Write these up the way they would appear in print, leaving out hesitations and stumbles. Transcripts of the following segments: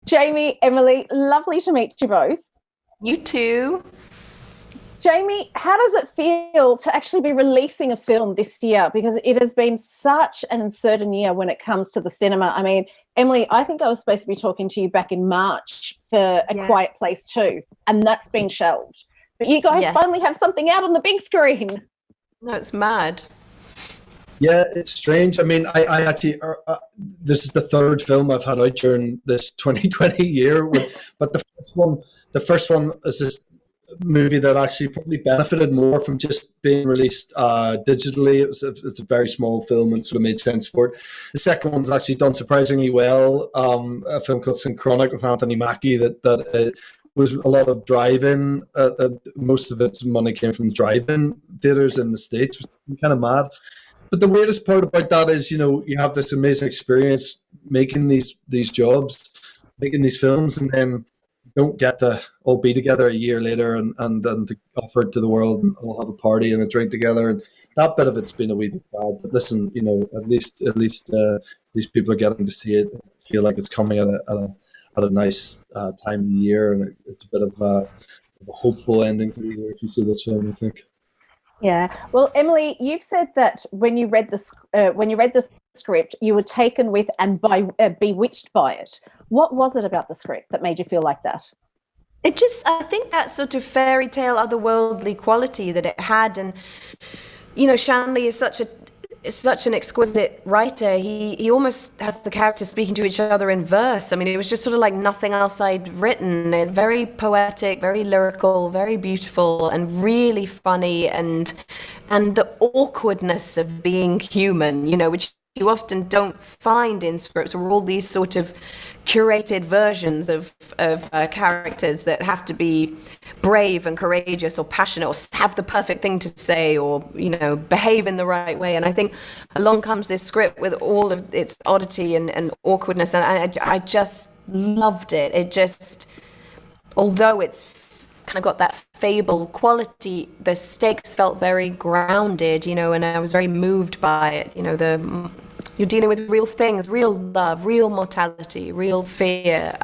Jamie, Emily, lovely to meet you both. You too. Jamie, how does it feel to actually be releasing a film this year? Because it has been such an uncertain year when it comes to the cinema. I mean, Emily, I think I was supposed to be talking to you back in March for A Quiet Place 2, and that's been shelved. But you guys finally have something out on the big screen. No, it's mad. Yeah, it's strange. I mean, I actually, this is the third film I've had out during this 2020 year. But the first one is this movie that actually probably benefited more from just being released digitally. It's a very small film and sort of made sense for it. The second one's actually done surprisingly well. A film called Synchronic with Anthony Mackie that was a lot of drive-in. Most of its money came from drive-in theaters in the States, which is kind of mad. But the weirdest part about that is, you have this amazing experience making these jobs, making these films, and then don't get to all be together a year later and to offer it to the world and all have a party and a drink together. And that bit of it's been a wee bit bad. But listen, at least these people are getting to see it, feel like it's coming at a nice time of the year, and it's a bit of a hopeful ending to the year if you see this film, I think. Yeah. Well, Emily, you've said that when you read the script, you were taken with and bewitched by it. What was it about the script that made you feel like that? I think that sort of fairy tale, otherworldly quality that it had, and Shanley is such an exquisite writer. He almost has the characters speaking to each other in verse. I mean, it was just sort of like nothing else I'd written. Very poetic, very lyrical, very beautiful, and really funny, and the awkwardness of being human, which you often don't find in scripts, or all these sort of curated versions of characters that have to be brave and courageous or passionate or have the perfect thing to say or behave in the right way. And I think along comes this script with all of its oddity and awkwardness, and I just loved it. It just, although it's kind of got that fable quality, the stakes felt very grounded, and I was very moved by it. You're dealing with real things, real love, real mortality, real fear,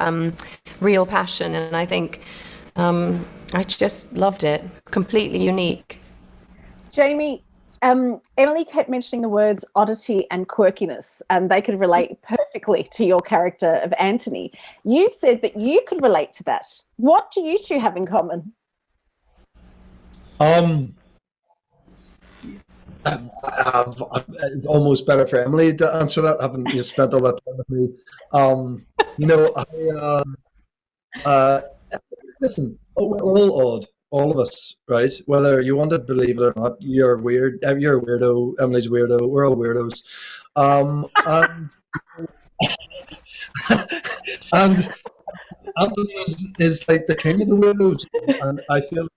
real passion. And I think I just loved it. Completely unique. Jamie, Emily kept mentioning the words oddity and quirkiness, and they could relate perfectly to your character of Anthony. You've said that you could relate to that. What do you two have in common? It's almost better for Emily to answer that, having you spent all that time with me. Listen, we're all odd, all of us, right? Whether you want to believe it or not, you're weird. You're a weirdo. Emily's a weirdo. We're all weirdos. And Anthony is like the king of the weirdos, and I feel.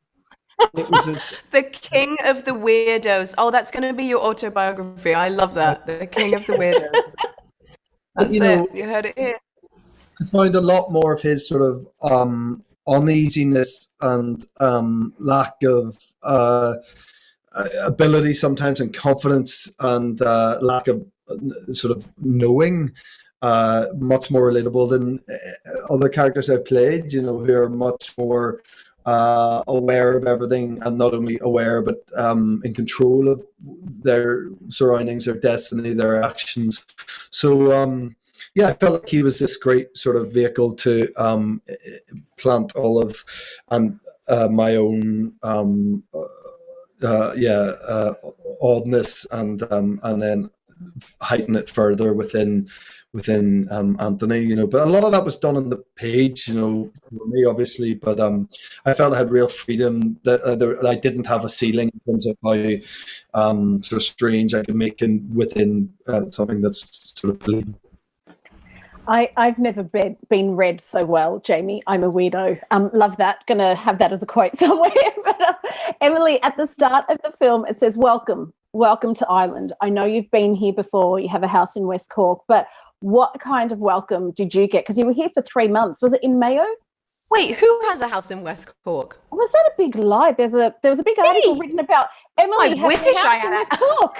It was the king of the weirdos. Oh, that's going to be your autobiography. I love that. The king of the weirdos. That's it. You heard it here. I find a lot more of his sort of uneasiness and lack of ability sometimes, and confidence, and lack of sort of knowing much more relatable than other characters I've played, who are much more aware of everything, and not only aware but in control of their surroundings, their destiny, their actions. So I felt like he was this great sort of vehicle to plant all of my own oddness, and then heighten it further within Anthony, but a lot of that was done on the page, for me, obviously. But I felt I had real freedom. That I didn't have a ceiling in terms of how sort of strange I could make within something that's sort of believable. I've never been read so well, Jamie. I'm a weirdo. Love that. Gonna have that as a quote somewhere. But, Emily, at the start of the film, it says, "Welcome to Ireland. I know you've been here before. You have a house in West Cork, but what kind of welcome did you get? Because you were here for 3 months. Was it in Mayo?" Wait, who has a house in West Cork? Was that a big lie? There was a big article written about Emily. I wish I had West Cork.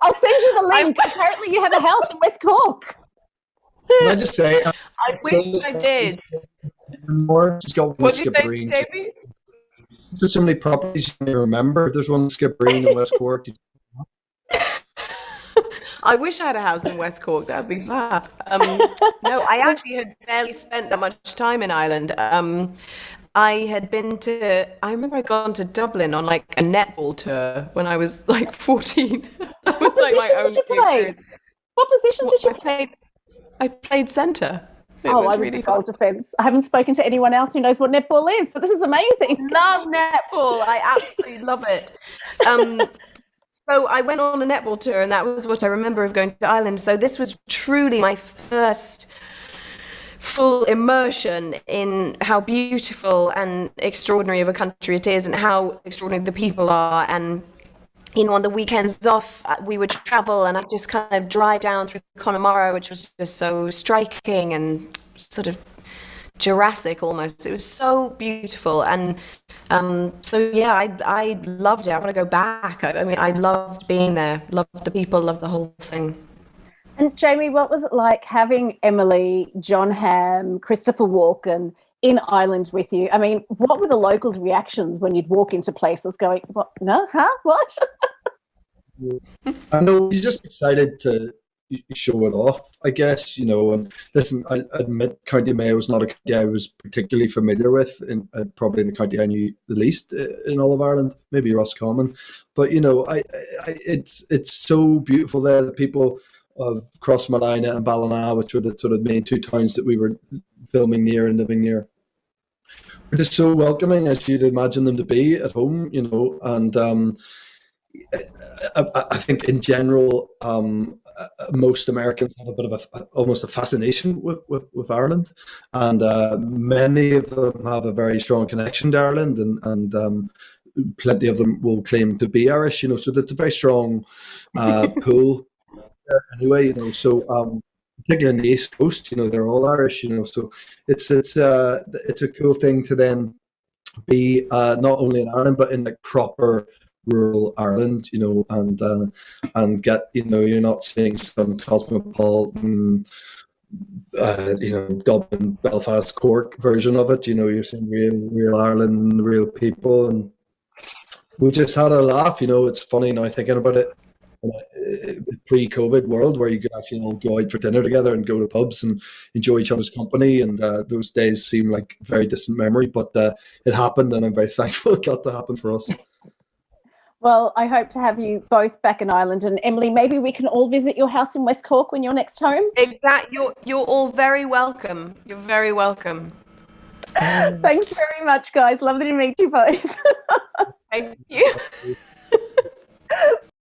I'll send you the link. Apparently, you have a house in West Cork. Can I just say, I wish I did. more. Just got one What do you Skibbereen. think, Jamie? There's so many properties you may remember. There's one in Skibbereen in West Cork. I wish I had a house in West Cork. That'd be fab. No, I actually had barely spent that much time in Ireland. I remember I'd gone to Dublin on like a netball tour when I was like 14. That was like my only experience. What position did you play? I played centre. I was really goal defence. I haven't spoken to anyone else who knows what netball is, so this is amazing. Love netball. I absolutely love it. So I went on a netball tour, and that was what I remember of going to Ireland. So this was truly my first full immersion in how beautiful and extraordinary of a country it is, and how extraordinary the people are. And on the weekends off, we would travel, and I'd just kind of drive down through Connemara, which was just so striking and sort of Jurassic almost. It was so beautiful. And so yeah, I loved it. I want to go back. I mean, I loved being there, loved the people, loved the whole thing. And Jamie, what was it like having Emily, John Hamm, Christopher Walken in Ireland with you? I mean, what were the locals' reactions when you'd walk into places going, what? No, huh? What? I know, you're just excited to show it off, I guess, and listen, I admit County Mayo is not a county I was particularly familiar with, and probably the county I knew the least in all of Ireland, maybe Roscommon, but it's so beautiful there. The people of Crossmolina and Ballina, which were the sort of main two towns that we were filming near and living near, were just so welcoming as you'd imagine them to be at home, and I think in general, most Americans have a bit of almost a fascination with Ireland, and many of them have a very strong connection to Ireland, and plenty of them will claim to be Irish. So that's a very strong pool. Anyway, so particularly in the East Coast, they're all Irish. So it's a cool thing to then be not only in Ireland but in like proper rural Ireland, and get, you're not seeing some cosmopolitan, Dublin, Belfast, Cork version of it. You're seeing real Ireland and real people, and we just had a laugh. It's funny now thinking about it. Pre-COVID world where you could actually all go out for dinner together and go to pubs and enjoy each other's company, and those days seem like a very distant memory, but it happened, and I'm very thankful it got to happen for us. Well, I hope to have you both back in Ireland, and Emily, maybe we can all visit your house in West Cork when you're next home. Exactly. You're all very welcome. You're very welcome. Thanks very much, guys. Lovely to meet you both. Thank you.